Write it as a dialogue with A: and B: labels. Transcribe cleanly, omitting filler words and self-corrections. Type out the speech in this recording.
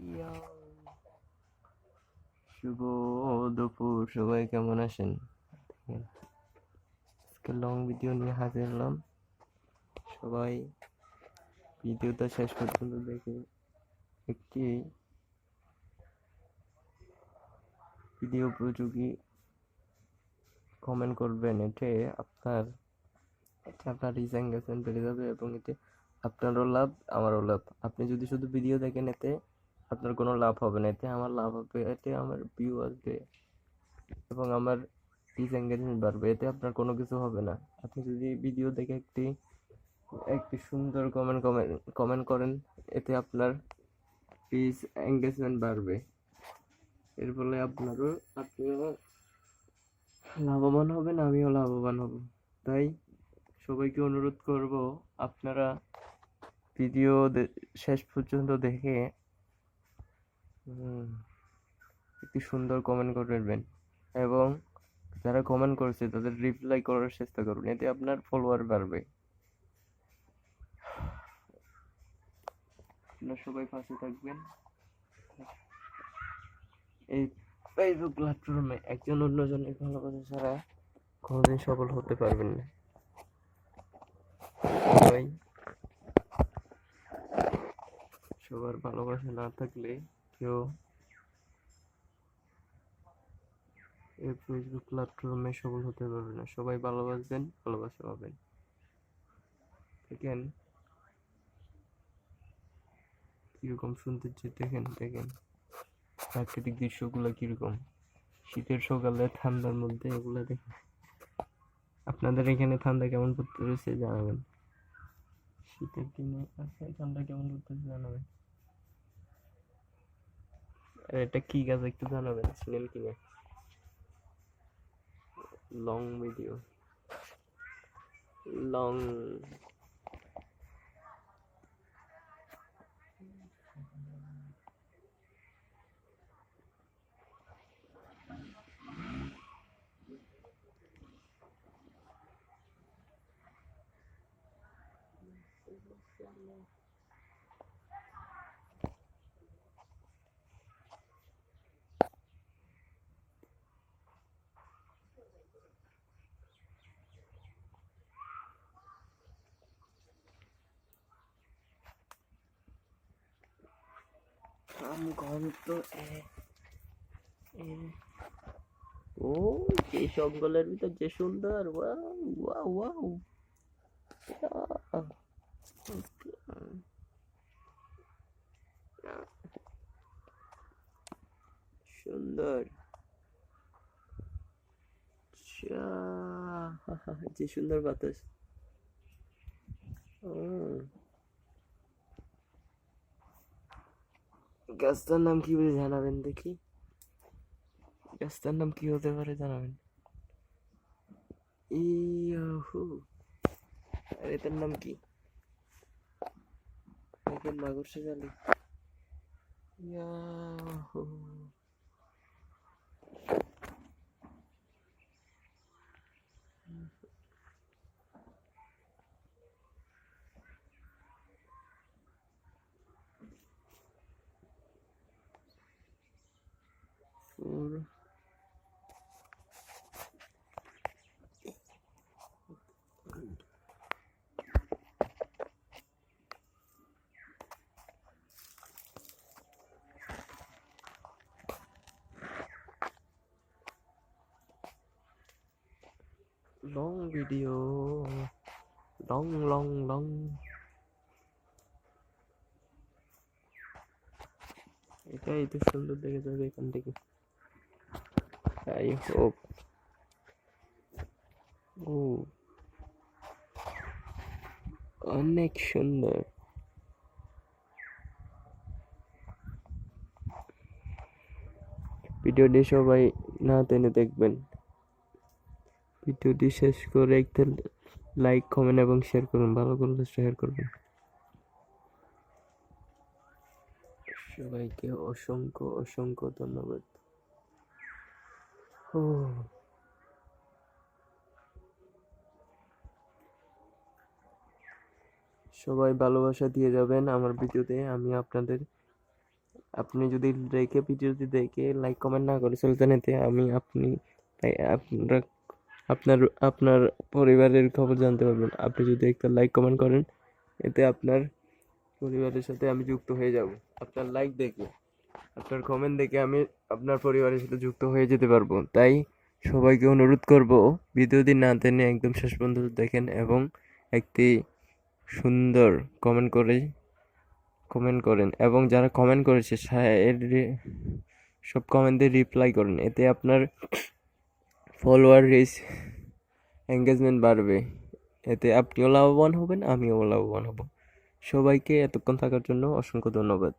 A: ইয়া, শুভ দুপুর সবাই, কেমন আছেন? আজকে লং ভিডিও নিয়ে হাজির হলাম। সবাই ভিডিওটা শেষ পর্যন্ত দেখে একটি ভিডিও উপযোগী কমেন্ট করবেন। আপনার রিচ এঙ্গেজমেন্ট বেড়ে যাবে এবং এতে আপনারও লাভ, আমারও লাভ। আপনি যদি শুধু ভিডিও দেখেন, এতে আপনার কোনো লাভ হবে না, এতে আমার লাভ হবে, এতে আমার ভিউ আসবে এবং আমার রিচ এঙ্গেজমেন্ট বাড়বে। এতে আপনার কোনো কিছু হবে না। আপনি যদি ভিডিও দেখে একটি সুন্দর কমেন্ট করেন, এতে আপনার রিচ এঙ্গেজমেন্ট বাড়বে। এর ফলে আপনিও লাভবান হবেন, আমিও লাভবান হব। তাই সবাইকে অনুরোধ করব, আপনারা ভিডিও শেষ পর্যন্ত দেখে একটি সুন্দর কমেন্ট করবেন এবং যারা কমেন্ট করছে তাদের রিপ্লাই করার চেষ্টা করুন, এতে আপনার ফলোয়ার বাড়বে। আপনারা সবাই পাশে থাকবেন। এই ফেসবুক প্ল্যাটফর্মে একজন অন্যজনের ভালোবাসা ছাড়া কোনোদিন সফল হতে পারবেন না। সবাই সবার ভালোবাসা না থাকলে কেউ এই ফেসবুক প্ল্যাটফর্মে সফল হতে পারবে না। সবাই ভালোবাসবেন, ভালোবাসা পাবেন। দেখেন কিরকম সৌন্দর্য, দেখেন প্রাকৃতিক দৃশ্যগুলো কিরকম, শীতের সকালে ঠান্ডার মধ্যে এগুলো দেখেন। আপনাদের এখানে ঠান্ডা কেমন পড়তেছে জানাবেন। শীতের দিনে ঠান্ডা কেমন পড়তেছে জানাবেন। আর এটা কি গাছ একটু জানাবেন, চিনেন কিনা। লং ভিডিও, লং ঘন্ট। ও, এই জঙ্গলের ভিতর যে সুন্দর, ওয়াও ওয়াও ওয়াও, সুন্দর, যে সুন্দর বাতাস। গাছটার নাম কি বলে জানাবেন দেখি। গাছটার নাম কি হতে পারে জানাবেন। ইয়াহু, আর এটার নাম কি? মাকড়সা জালি। Yahoo, long video, long. এটাই তো সুন্দর দেখে যাবে এখান থেকে। I hope. ও, অনেক সুন্দর। ভিডিওটি সবাই না টেনে দেখবেন। ভিডিওটি শেষ করে একটা লাইক, কমেন্ট এবং শেয়ার করুন। ভালো করলে শেয়ার করবেন। সবাইকে অসংখ্য ধন্যবাদ। ও, সবাই ভালোবাসা দিয়ে যাবেন আমার ভিডিওতে। আমি আপনাদের আপনি যদি ভিডিওটি দেখে লাইক কমেন্ট না করে চলতেন, এতে আমি আপনি তাই আপনারা আপনার আপনার পরিবারের খবর জানতে পারবেন। আপনি যদি একটা লাইক কমেন্ট করেন, এতে আপনার পরিবারের সাথে আমি যুক্ত হয়ে যাব। আপনার লাইক দেখে, আপনার কমেন্ট দেখে আমি আপনার পরিবারের সাথে যুক্ত হয়ে যেতে পারবো। তাই সবাইকে অনুরোধ করব, ভিডিওটি না টেনে একদম শেষ পর্যন্ত দেখেন এবং একটি সুন্দর কমেন্ট করেন এবং যারা কমেন্ট করেছে সব কমেন্টে রিপ্লাই করেন। এতে আপনার ফলোয়ার রিচ, এঙ্গেজমেন্ট বাড়বে। এতে আপনিও লাভবান হবেন, আমিও লাভবান হব। সবাইকে এতক্ষণ থাকার জন্য অসংখ্য ধন্যবাদ।